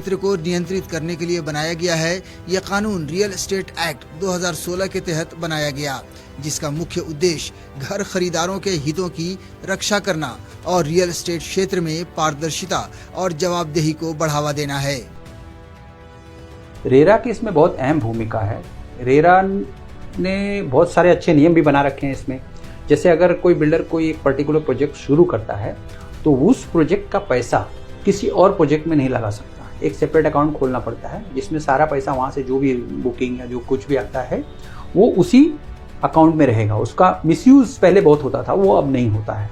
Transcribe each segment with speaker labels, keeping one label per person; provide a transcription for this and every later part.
Speaker 1: क्षेत्र को नियंत्रित करने के लिए बनाया गया है। यह कानून रियल एस्टेट एक्ट 2016 के तहत बनाया गया, जिसका मुख्य उद्देश्य घर खरीदारों के हितों की रक्षा करना और रियल एस्टेट क्षेत्र में पारदर्शिता और जवाबदेही को बढ़ावा देना है।
Speaker 2: रेरा की इसमें बहुत अहम भूमिका है। रेरा ने बहुत सारे अच्छे नियम भी बना रखे हैं इसमें। जैसे अगर कोई बिल्डर कोई एक पर्टिकुलर प्रोजेक्ट शुरू करता है तो उस प्रोजेक्ट का पैसा किसी और प्रोजेक्ट में नहीं लगा सकता। एक सेपरेट अकाउंट खोलना पड़ता है जिसमें सारा पैसा वहाँ से जो भी बुकिंग या जो कुछ भी आता है वो उसी अकाउंट में रहेगा। उसका मिसयूज़ पहले बहुत होता था, वो अब नहीं होता है।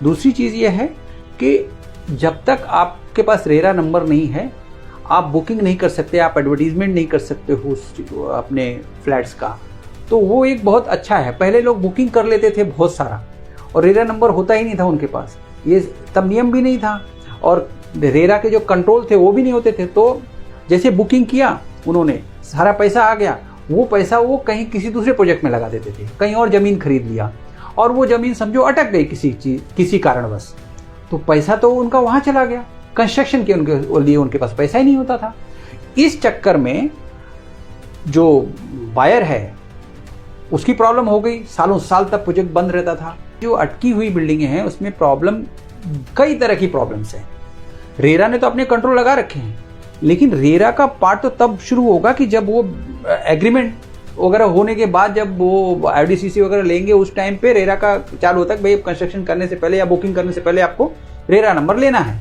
Speaker 2: दूसरी चीज़ ये है कि जब तक आपके पास रेरा नंबर नहीं है आप बुकिंग नहीं कर सकते, आप एडवर्टीजमेंट नहीं कर सकते हो अपने फ्लैट्स का। तो वो एक बहुत अच्छा है। पहले लोग बुकिंग कर लेते थे बहुत सारा और रेरा नंबर होता ही नहीं था उनके पास, ये तब नियम भी नहीं था और रेरा के जो कंट्रोल थे वो भी नहीं होते थे। तो जैसे बुकिंग किया उन्होंने, सारा पैसा आ गया, वो पैसा वो कहीं किसी दूसरे प्रोजेक्ट में लगा देते थे, कहीं और ज़मीन खरीद लिया और वो ज़मीन समझो अटक गई किसी कारणवश, तो पैसा तो उनका वहाँ चला गया। कंस्ट्रक्शन के लिए उनके पास पैसा ही नहीं होता था। इस चक्कर में जो बायर है उसकी प्रॉब्लम हो गई, सालों साल तक प्रोजेक्ट बंद रहता था। जो अटकी हुई बिल्डिंगें हैं उसमें प्रॉब्लम, कई तरह की प्रॉब्लम्स हैं। रेरा ने तो अपने कंट्रोल लगा रखे हैं, लेकिन रेरा का पार्ट तो तब शुरू होगा कि जब वो एग्रीमेंट वगैरह होने के बाद, जब वो IDCC वगैरह लेंगे, उस टाइम पे रेरा का चालू होता है कि भाई कंस्ट्रक्शन करने से पहले या बुकिंग करने से पहले आपको रेरा नंबर लेना है।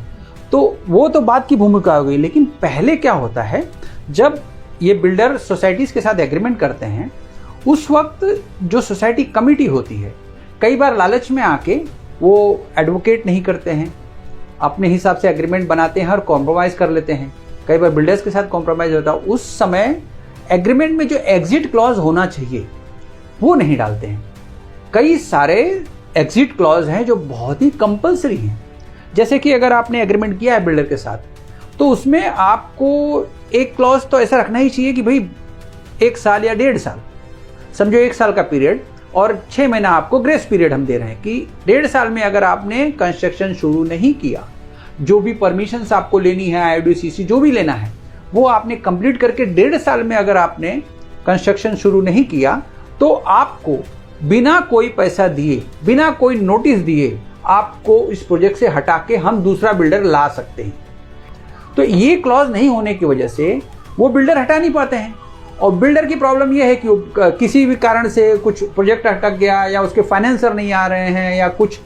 Speaker 2: तो वो तो बात की भूमिका हो गई। लेकिन पहले क्या होता है, जब ये बिल्डर सोसाइटीज के साथ एग्रीमेंट करते हैं उस वक्त जो सोसाइटी कमिटी होती है, कई बार लालच में आके वो एडवोकेट नहीं करते हैं, अपने हिसाब से एग्रीमेंट बनाते हैं और कॉम्प्रोमाइज़ कर लेते हैं। कई बार बिल्डर्स के साथ कॉम्प्रोमाइज़ होता है। उस समय एग्रीमेंट में जो एग्जिट क्लॉज होना चाहिए वो नहीं डालते हैं। कई सारे एग्जिट क्लॉज हैं जो बहुत ही कंपलसरी हैं। जैसे कि अगर आपने एग्रीमेंट किया है बिल्डर के साथ तो उसमें आपको एक क्लॉज तो ऐसा रखना ही चाहिए कि भाई 1 साल या 1.5 साल, समझो 1 साल का पीरियड और 6 महीना आपको ग्रेस पीरियड हम दे रहे हैं कि 1.5 साल में अगर आपने कंस्ट्रक्शन शुरू नहीं किया, जो भी परमिशंस आपको लेनी है, IDCC जो भी लेना है वो आपने कंप्लीट करके 1.5 साल में अगर आपने कंस्ट्रक्शन शुरू नहीं किया तो आपको बिना कोई पैसा दिए, बिना कोई नोटिस दिए आपको इस प्रोजेक्ट से हटा के हम दूसरा बिल्डर ला सकते हैं। तो ये क्लॉज नहीं होने की वजह से वो बिल्डर हटा नहीं पाते हैं। और बिल्डर की प्रॉब्लम ये है कि किसी भी कारण से कुछ प्रोजेक्ट अटक गया या उसके फाइनेंसर नहीं आ रहे हैं या कुछ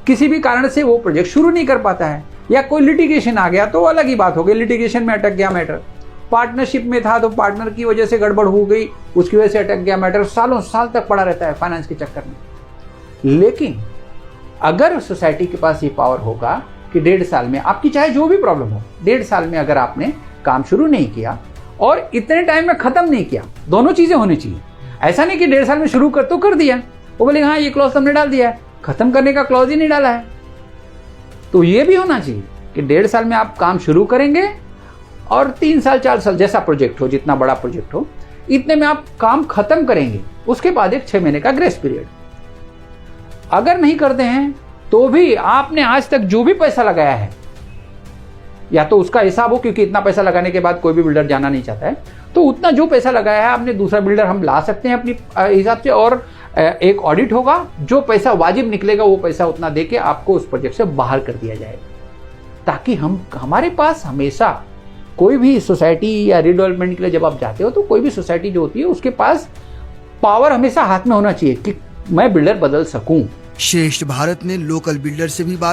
Speaker 2: किसी भी कारण से वो प्रोजेक्ट शुरू नहीं कर पाता है, या कोई लिटिगेशन आ गया तो अलग ही बात हो गई, लिटिगेशन में अटक गया मैटर। पार्टनरशिप में था तो पार्टनर की वजह से गड़बड़ हो गई, उसकी वजह से अटक गया मैटर, सालों साल तक पड़ा रहता है फाइनेंस के चक्कर में। लेकिन अगर सोसाइटी के पास ये पावर होगा कि 1.5 साल में आपकी चाहे जो भी प्रॉब्लम हो, 1.5 साल में अगर आपने काम शुरू नहीं किया और इतने टाइम में खत्म नहीं किया, दोनों चीजें होनी चाहिए। ऐसा नहीं कि 1.5 साल में शुरू कर दिया, वो बोले हाँ ये क्लॉज तुमने डाल दिया है, खत्म करने का क्लॉज ही नहीं डाला है। तो ये भी होना चाहिए कि 1.5 साल में आप काम शुरू करेंगे और 3 साल 4 साल जैसा प्रोजेक्ट हो, जितना बड़ा प्रोजेक्ट हो, इतने में आप काम खत्म करेंगे। उसके बाद एक 6 महीने का ग्रेस पीरियड। अगर नहीं करते हैं तो भी आपने आज तक जो भी पैसा लगाया है, या तो उसका हिसाब हो, क्योंकि इतना पैसा लगाने के बाद कोई भी बिल्डर जाना नहीं चाहता है, तो उतना जो पैसा लगाया है आपने दूसरा बिल्डर हम ला सकते हैं अपनी हिसाब से, और एक ऑडिट होगा, जो पैसा वाजिब निकलेगा वो पैसा उतना देके आपको उस प्रोजेक्ट से बाहर कर दिया जाएगा, ताकि हमारे पास हमेशा कोई भी सोसाइटी या रीडेवलपमेंट के लिए जब आप जाते हो तो कोई भी सोसाइटी जो होती है उसके पास पावर हमेशा हाथ में होना चाहिए कि मैं बिल्डर बदल सकूं।
Speaker 1: श्रेष्ठ भारत ने लोकल बिल्डर से भी बात